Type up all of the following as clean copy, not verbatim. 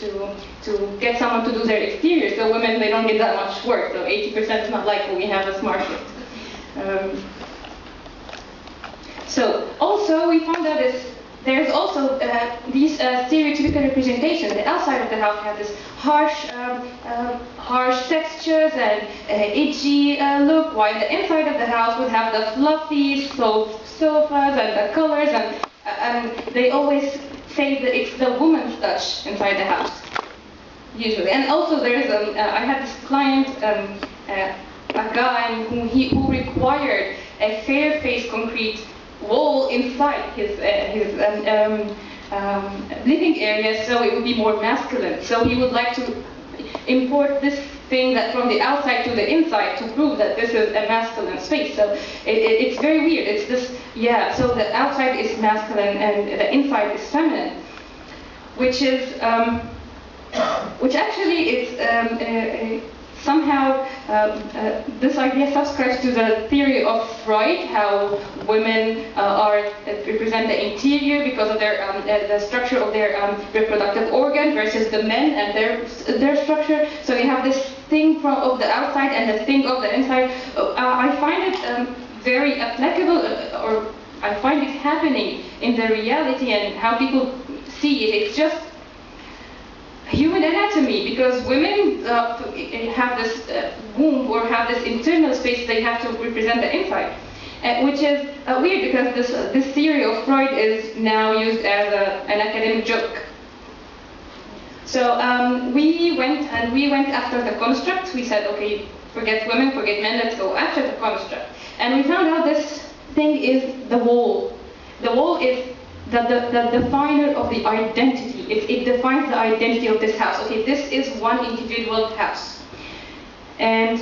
to get someone to do their exterior. So women, they don't get that much work. So 80% is not like we have a smart shift. So also we found that there's also these stereotypical representations. The outside of the house has this harsh textures and edgy look, while the inside of the house would have the fluffy sofas and the colors, and they always say that it's the woman's touch inside the house, usually. And also there's I had this client, Agha, who required a fair face concrete wall inside his living area, so it would be more masculine. So he would like to import this thing that from the outside to the inside to prove that this is a masculine space. So it's very weird. It's this, yeah. So the outside is masculine and the inside is feminine, which actually is somehow this idea subscribes to the theory of Freud, how women represent the interior because of their the structure of their reproductive organ versus the men and their structure. So you have this thing of the outside and the thing of the inside. I find it very applicable, or I find it happening in the reality and how people see it. It's just human anatomy, because women have this womb or have this internal space they have to represent the inside, which is weird because this theory of Freud is now used as an academic joke. So we went after the construct. We said, okay, forget women, forget men, let's go after the construct. And we found out this thing is the wall. The wall is the definer of the identity. It defines the identity of this house. Okay, this is one individual house. And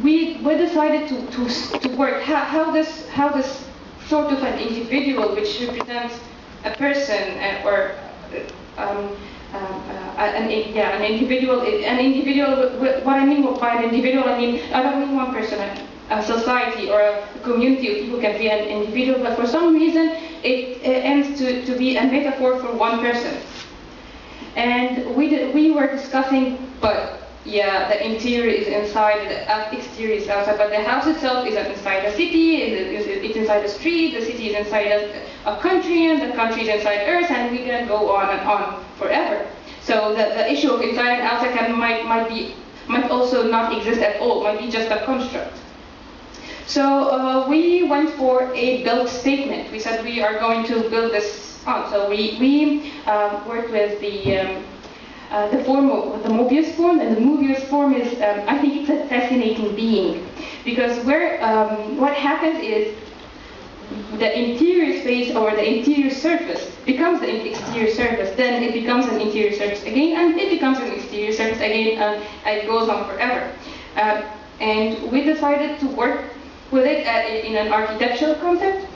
we decided to work how this sort of an individual, which represents a person or an individual. What I mean by an individual, I don't mean one person. A society or a community of people can be an individual, but for some reason it ends to be a metaphor for one person. And we were discussing, but yeah, the interior is inside, the exterior is outside, but the house itself is inside a city, it's inside a street, the city is inside a country, and the country is inside Earth, and we can go on and on forever. So the issue of inside and outside might also not exist at all, might be just a construct. So we went for a build statement. We said we are going to build this on. So we worked with the Mobius form, and the Mobius form is, I think it's a fascinating being, because what happens is the interior space or the interior surface becomes the exterior surface, then it becomes an interior surface again, and it becomes an exterior surface again, and it goes on forever. And we decided to work with it in an architectural concept,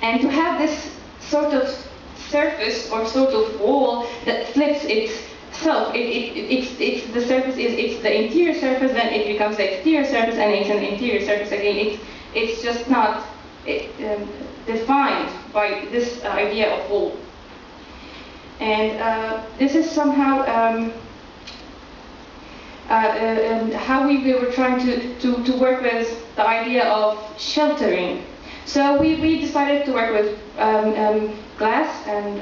and to have this sort of surface or sort of wall that flips itself. The surface it's the interior surface, then it becomes the exterior surface, and it's an interior surface again. It's just not defined by this idea of wall. And this is somehow how we were trying to work with the idea of sheltering. So we decided to work with glass and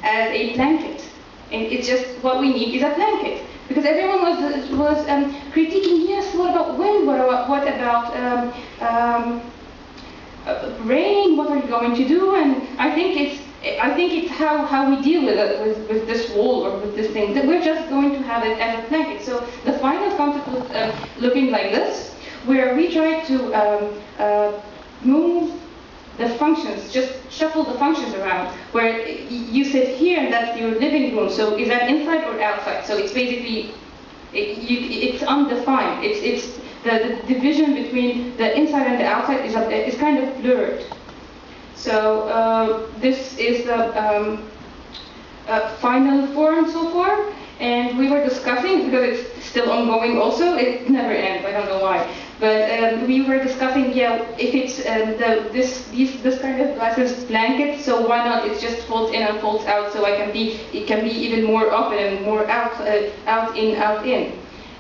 as a blanket. And it's just what we need is a blanket. Because everyone was critiquing, yes, what about wind? What about rain? What are you going to do? And I think it's how we deal with it, with this wall or with this thing, that we're just going to have it as a blanket. So the final concept was looking like this, where we try to move the functions, just shuffle the functions around, where you sit here and that's your living room. So is that inside or outside? So it's basically, it's undefined. It's the division between the inside and the outside is kind of blurred. So this is the final form so far, and we were discussing, because it's still ongoing also, it never ends, I don't know why. But we were discussing, yeah, if it's this kind of glasses blanket, so why not it just folds in and folds out, so it can be even more open and more out in, out in.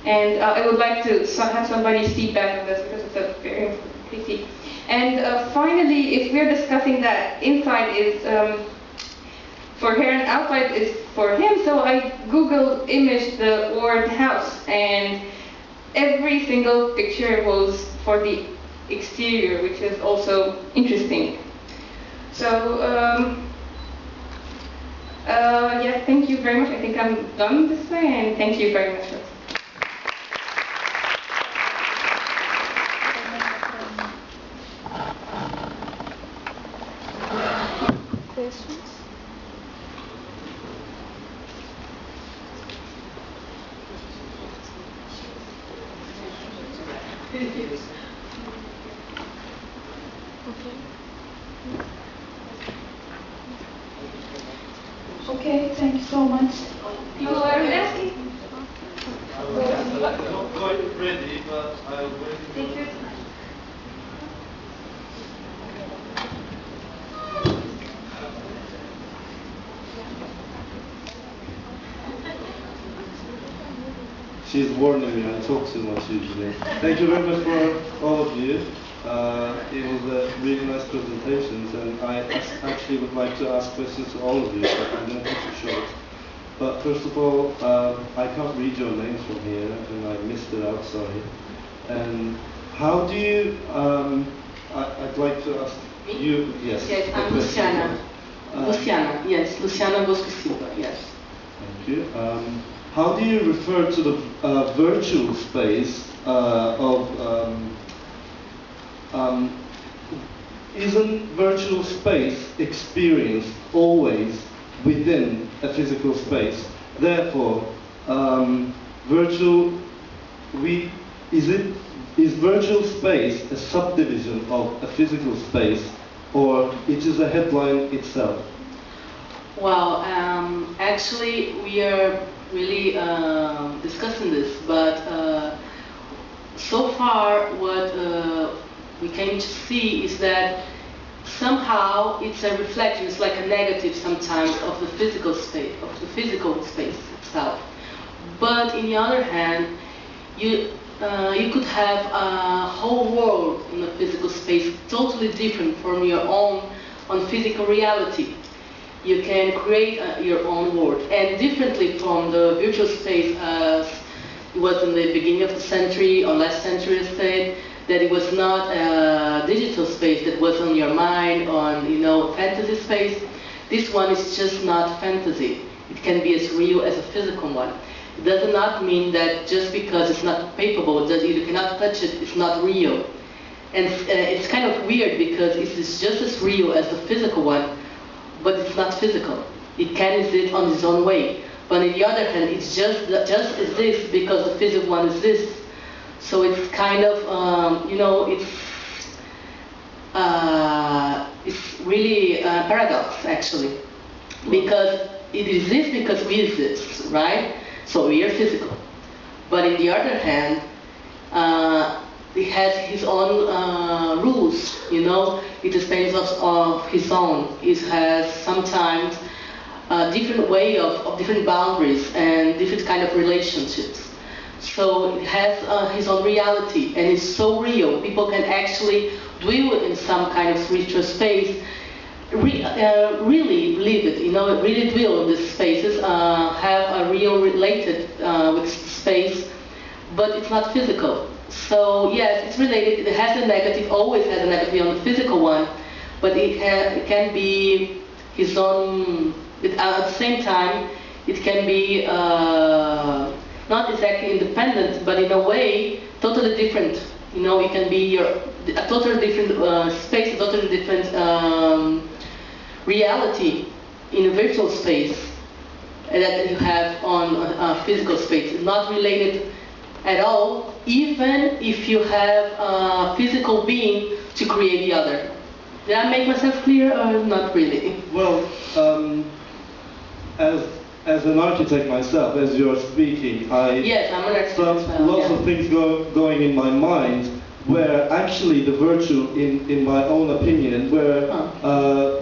And I would like to have somebody's feedback on this because it's a very pretty. And finally, if we're discussing that inside is for her and outside is for him, so I Googled image the word house, and every single picture was for the exterior, which is also interesting. So yeah, thank you very much. I think I'm done this way, and thank you very much. Okay, thank you so much. You are asking? I'm not quite ready, but I'll wait. Thank you. She's warning me, I talk too much usually. Thank you very much for all of you. It was a really nice presentations, and I actually would like to ask questions to all of you, but I'm going to keep it short. But first of all, I can't read your names from here, and I missed it out, sorry. And how do you, I'd like to ask you, yes. Yes, I'm Luciana. Luciana, yes, Luciana Bosco Silva, yes. Thank you. How do you refer to the virtual space isn't virtual space experienced always within a physical space? Therefore, is virtual space a subdivision of a physical space, or it is a headline itself? Well, actually, we are really discussing this, but so far what we came to see is that somehow it's a reflection, it's like a negative sometimes of the physical space, itself. But in the other hand, you could have a whole world in a physical space totally different from your own on physical reality. You can create your own world, and differently from the virtual space as it was in the beginning of the century or last century, I said, that it was not a digital space that was on your mind, on fantasy space. This one is just not fantasy. It can be as real as a physical one. It does not mean that just because it's not palpable, that you cannot touch it, it's not real. And it's kind of weird because it is just as real as the physical one, but it's not physical. It can exist on its own way. But on the other hand, it's just exists because the physical one exists. So it's kind of, it's really a paradox, actually. Because it exists because we exist, right? So we are physical. But on the other hand, it has his own rules, it depends of his own. It has sometimes a different way of different boundaries and different kind of relationships. So it has his own reality, and it's so real. People can actually dwell in some kind of spiritual space, really live it, really dwell in these spaces, have a real related with space, but it's not physical. So yes, it's related. It has a negative, always has a negative on the physical one, but it can be his own. At the same time, it can be not exactly independent, but in a way totally different. It can be a totally different space, a totally different reality in a virtual space that you have on a physical space. It's not related at all, even if you have a physical being to create the other. Did I make myself clear or not really? Well, as an architect myself, as you're speaking, yes, I'm an architect as well, lots of things going in my mind, where actually the virtual, in my own opinion, where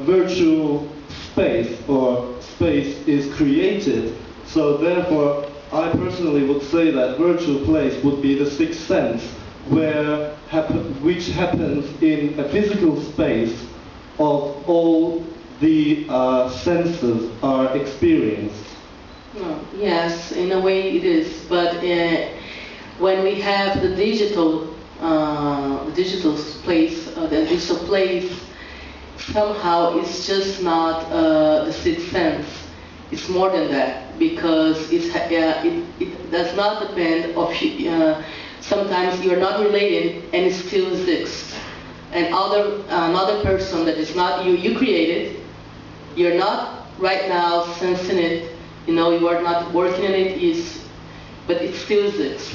virtual space or space is created. So therefore, I personally would say that virtual place would be the sixth sense, which happens in a physical space of all the senses are experienced. Yes, in a way it is, but when we have the digital place, somehow it's just not the sixth sense. It's more than that, because it does not depend of sometimes you're not related and it still exists. And another person that is not you, you created, you're not right now sensing it, you are not working on it, but it still exists.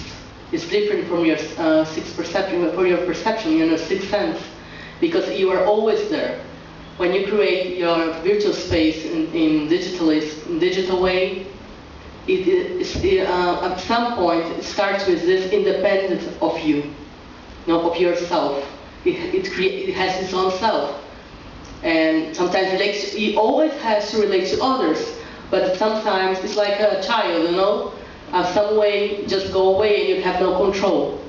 It's different from your sixth perception, for your perception, sixth sense, because you are always there. When you create your virtual space in digital way, at some point it starts with this independence of you, of yourself. It has its own self, and sometimes it always has to relate to others, but sometimes it's like a child, some way just go away and you have no control.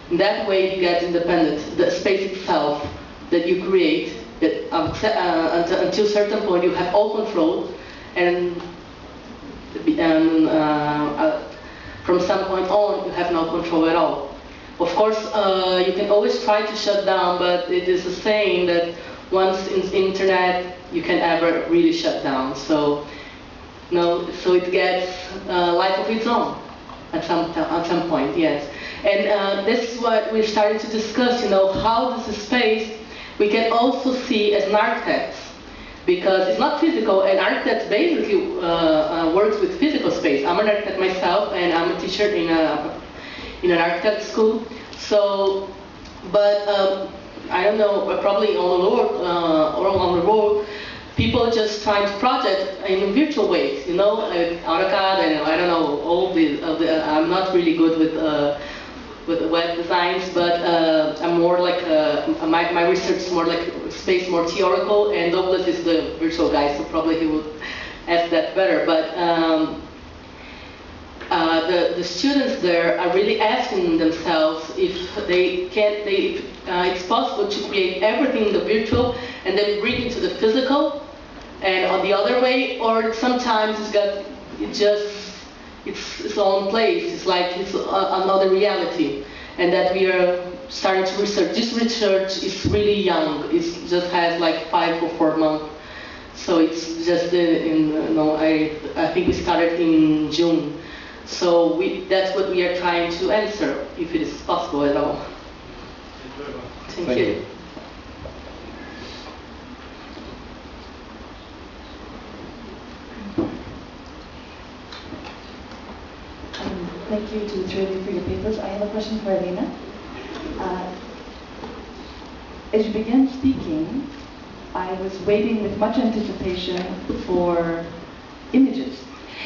In that way you get independent. The space itself that you create, that until a certain point you have all control, and from some point on you have no control at all. Of course, you can always try to shut down, but it is a saying that once in internet, you can ever really shut down. So it gets life of its own at some point, yes. And this is what we're starting to discuss. How this space we can also see as an architect, because it's not physical. An architect basically works with physical space. I'm an architect myself, and I'm a teacher in an architect school. So, but I don't know, probably on the world, people just trying to project in virtual ways, like AutoCAD, and I don't know, all I'm not really good with web designs, but I'm more like, my research is more like space, more theoretical, and Douglas is the virtual guy, so probably he would ask that better. But the students there are really asking themselves if it's possible to create everything in the virtual and then bring it to the physical, and on the other way, or sometimes it's its own place. It's like it's another reality, and that we are starting to research. This research is really young. It just has like 5 or 4 months. So it's just I think we started in June. So that's what we are trying to answer, if it is possible at all. Thank you. Thank you to the three of you for your papers. I have a question for Alina. As you began speaking, I was waiting with much anticipation for images.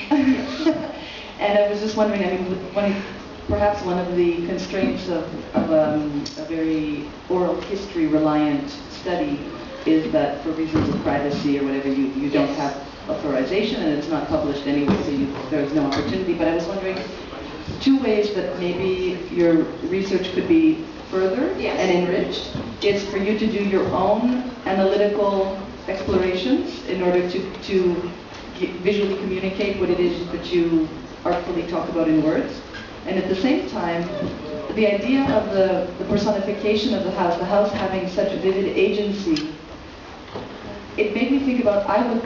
And I was just wondering, perhaps one of the constraints of a very oral history reliant study is that for reasons of privacy or whatever, you don't have authorization and it's not published anyway, so there's no opportunity. But I was wondering, 2 ways that maybe your research could be furthered and enriched is for you to do your own analytical explorations in order to visually communicate what it is that you artfully talk about in words. And at the same time, the idea of the personification of the house having such a vivid agency, it made me think about, I would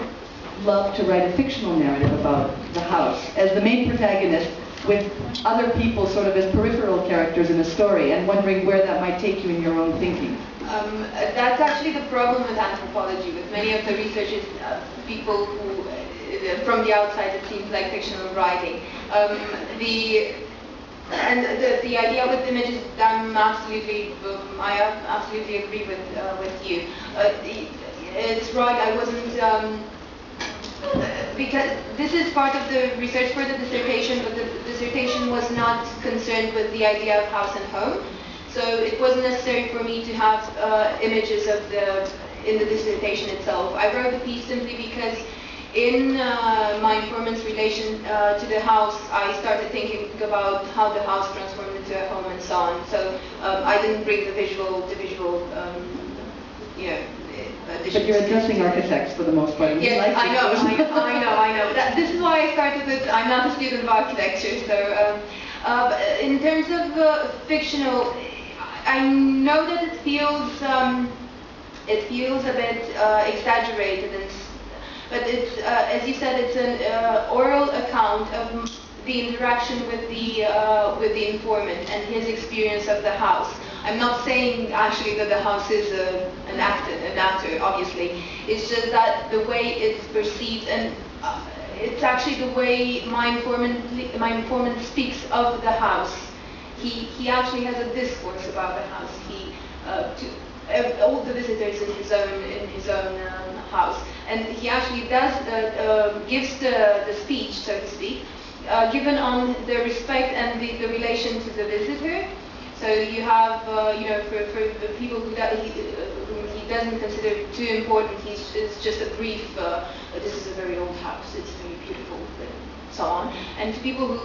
love to write a fictional narrative about the house as the main protagonist, with other people sort of as peripheral characters in a story, and wondering where that might take you in your own thinking. That's actually the problem with anthropology, with many of the researchers, people who, from the outside, it seems like fictional writing. The idea with images, I absolutely agree with you. It's right. I wasn't. Because this is part of the research for the dissertation, but the dissertation was not concerned with the idea of house and home. So it wasn't necessary for me to have images of in the dissertation itself. I wrote the piece simply because in my informant's relation to the house, I started thinking about how the house transformed into a home and so on. So I didn't bring the visual additions. But you're addressing architects for the most part. Yes, I know. This is why I started with, I'm not a student of architecture, so in terms of fictional, I know that it feels a bit exaggerated, but it's, as you said, it's an oral account of the interaction with the informant and his experience of the house. I'm not saying actually that the house is an actor, obviously. It's just that the way it's perceived, and it's actually the way my informant speaks of the house. He actually has a discourse about the house. To all the visitors in his own house, and he actually gives the speech, so to speak, given on the respect and the relation to the visitor. So you have, for the people whom he doesn't consider too important, it's just a brief, this is a very old house, it's very beautiful, and so on. And to people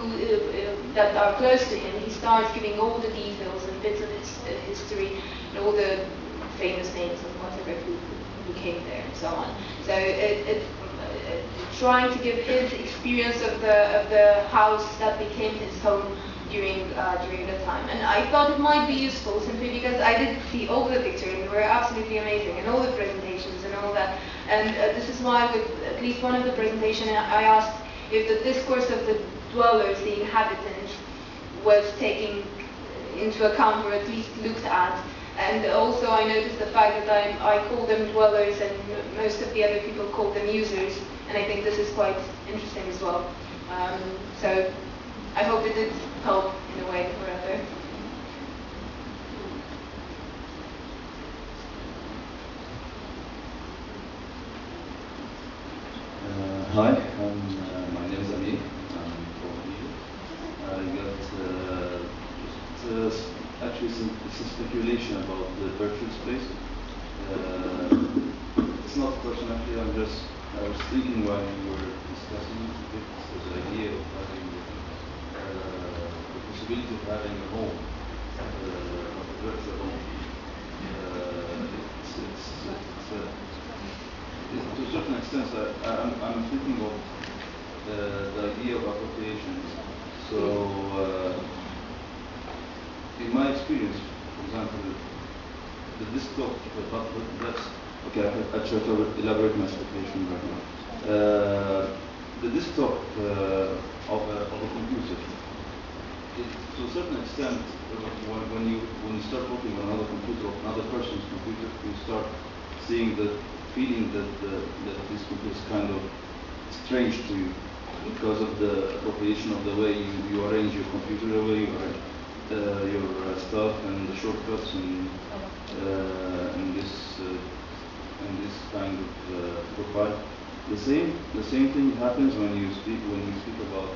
that are close to him, he starts giving all the details and bits of his history, and all the famous names and whatever who came there and so on. So it's trying to give his experience of the house that became his home during the time. And I thought it might be useful simply because I did see all the pictures and they were absolutely amazing, and all the presentations and all that. And this is why with at least one of the presentations I asked if the discourse of the dwellers, the inhabitants, was taken into account or at least looked at. And also I noticed the fact that I call them dwellers and most of the other people call them users, and I think this is quite interesting as well. So I hope it did help in a way or other. Hi, my name is Alina. I'm from here. Actually it's a speculation about the virtual space. It's not a question actually, I was thinking while we were discussing the idea of having the possibility of having a home, a virtual home. To a certain extent, I'm thinking of the idea of appropriation. So, in my experience, for example, the desktop, that's okay. I'll try to elaborate my speculation right now. The desktop of a computer, to a certain extent, when you start working on another computer, or another person's computer, you start seeing the feeling that this computer is kind of strange to you because of the appropriation of the way you arrange your computer, the way you arrange your stuff and the shortcuts and this kind of profile. The same thing happens when you speak about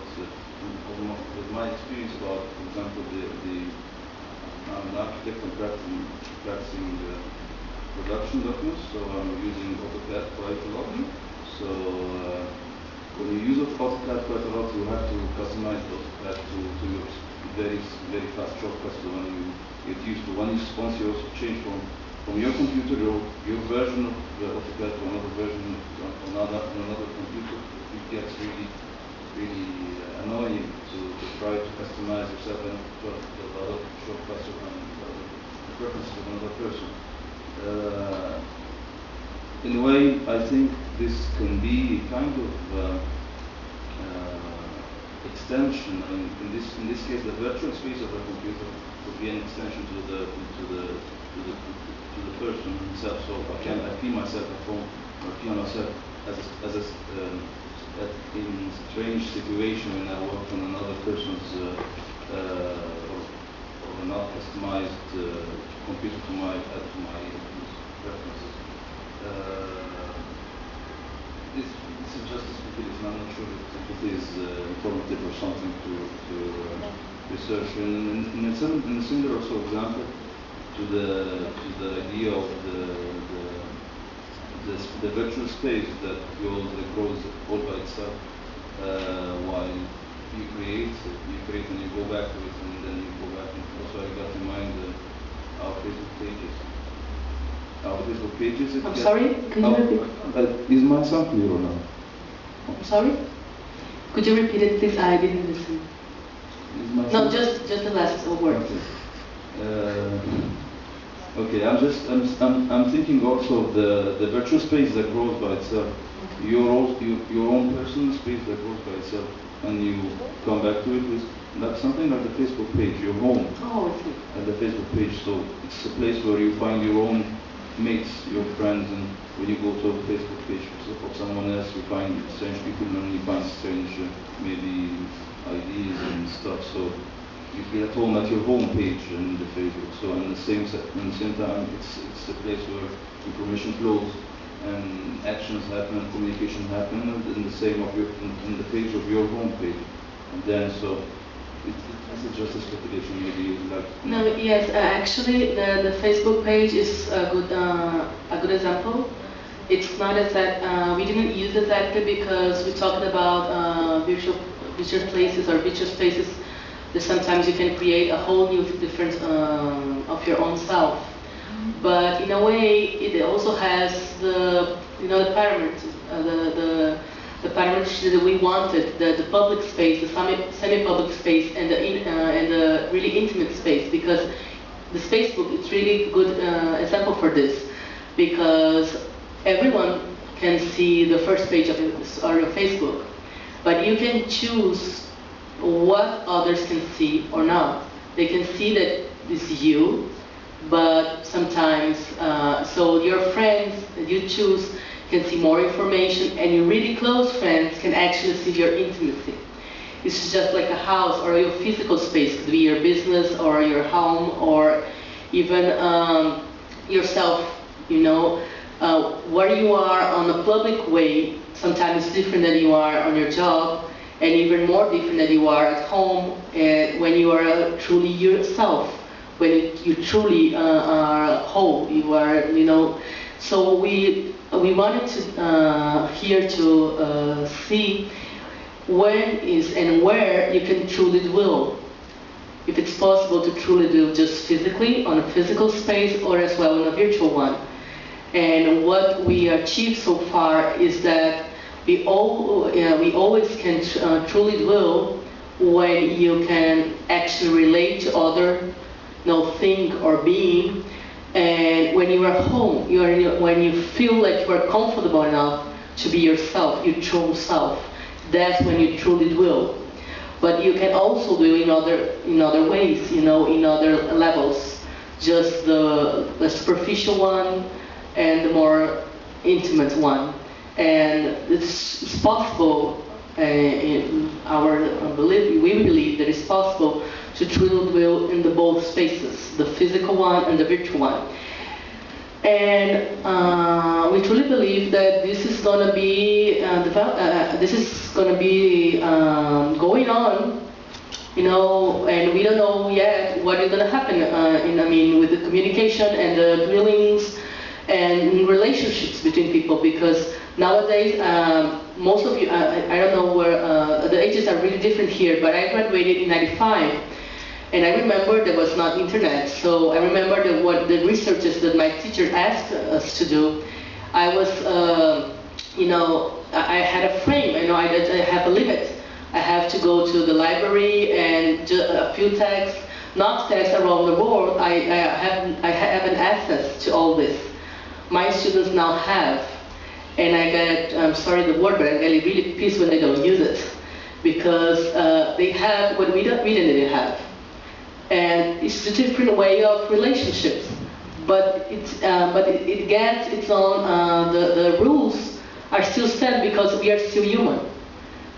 with my experience about, for example, I'm an architect and practicing production documents, so I'm using AutoCAD quite a lot. So when you use AutoCAD quite a lot, you have to customize AutoCAD to your very fast shortcuts to when you get used to. Once you also change from your computer, your version of AutoCAD to another version on another computer, it gets really annoying to try to customize yourself and to a lot of shortcuts and the preferences of another person. In a way, I think this can be kind of extension. I mean, in this case, the virtual space of a computer would be an extension to the person himself. So I feel myself at home, or feel myself in a strange situation when I work on another person's or not customized computer to my preferences. It's it's a justice mechanism. I'm not sure if it is informative or something to research. In a similar also example to the idea of the virtual space that grows all by itself, while you create and you go back to it, and then you go back. And also, I got in mind our Facebook pages. Our Facebook pages. I'm sorry, can you repeat? Is my sound clear or not? I'm sorry? Could you repeat it, please? I didn't listen. Is my No, sound- just the last word. Okay, I'm thinking also of the virtual space that grows by itself. Your own personal space that grows by itself, and you come back to it with something like the Facebook page, your home. Oh, I see. And the Facebook page, so it's a place where you find your own mates, your friends, and when you go to a Facebook page of someone else, you find strange people, and you find strange maybe ideas and stuff. So you feel at home at your home page in the Facebook. So in the same time, it's a place where information flows and actions happen, communication happen, in the same in the page of your home page. And then so it's a justice speculation. Maybe you'd like. No, yes, actually, the Facebook page is a good example. It's not exact. We didn't use exactly because we talked about virtual places or virtual spaces. That sometimes you can create a whole new different of your own self. But in a way, it also has the parameters, the parameters that we wanted, the public space, the semi-public space, and the really intimate space. Because this Facebook is really good example for this, because everyone can see the first page of your Facebook, but you can choose what others can see or not. They can see that this is you, but sometimes, so your friends that you choose can see more information, and your really close friends can actually see your intimacy. It's just like a house or your physical space, could be your business or your home or even yourself, where you are on a public way, sometimes different than you are on your job, and even more different than you are at home, when you are truly yourself, when you truly are whole, you are, So we wanted to here to see when is and where you can truly dwell. If it's possible to truly do just physically on a physical space or as well in a virtual one. And what we achieved so far is that we always can truly dwell when you can actually relate to other thing or being, and when you are home, when you feel like you are comfortable enough to be yourself, your true self. That's when you truly dwell. But you can also do in other ways, in other levels. Just the superficial one and the more intimate one. And it's possible, in our belief, we believe that it's possible to truly dwell in the both spaces, the physical one and the virtual one. And we truly believe that this is going to be going on, and we don't know yet what is going to happen. With the communication and the dwellings and relationships between people, because nowadays most of you, I don't know where the ages are really different here, but I graduated in '95. And I remember there was not internet, so I remember what the researches that my teacher asked us to do. I was, I had a frame, I have a limit. I have to go to the library and a few texts, not texts around the world. I have an access to all this. My students now have, and I get, I'm sorry the word, but I get really pissed when they don't use it, because they have what we didn't have. And it's a different way of relationships, but it gets its own. The rules are still set because we are still human.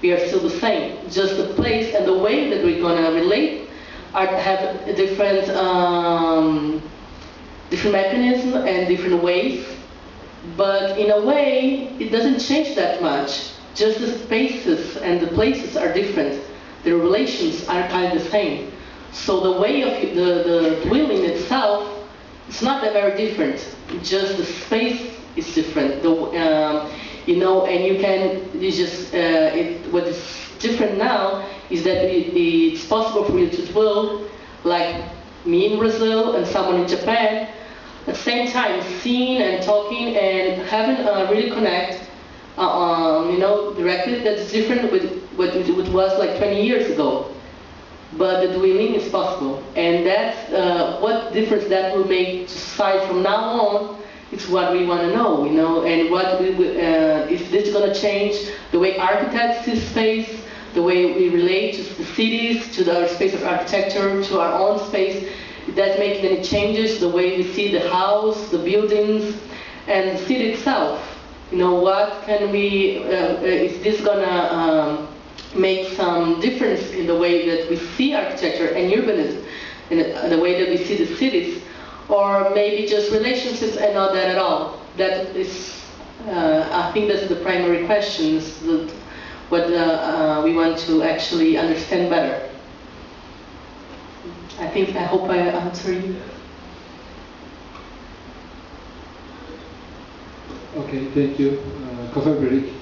We are still the same. Just the place and the way that we're gonna relate have different mechanisms and different ways. But in a way, it doesn't change that much. Just the spaces and the places are different. The relations are kind of the same. So the way of the dwelling itself, it's not that very different. Just the space is different. You know, and you can, what is different now is that it's possible for you to dwell, like me in Brazil and someone in Japan, at the same time seeing and talking and having a really connect, you know, directly. That's different with what it was like 20 years ago. But the dwelling is possible, and that's what difference that will make to society from now on. It's what we want to know, you know, and what is this going to change the way architects see space, the way we relate to the cities, to our space of architecture, to our own space. Is that making any changes, the way we see the house, the buildings, and the city itself? You know, what can we, is this going to make some difference in the way that we see architecture and urbanism, in the way that we see the cities? Or maybe just relationships and not that at all? That is, I think that's the primary questions that what we want to actually understand better. I hope I answer you. Okay, thank you. Coffee break.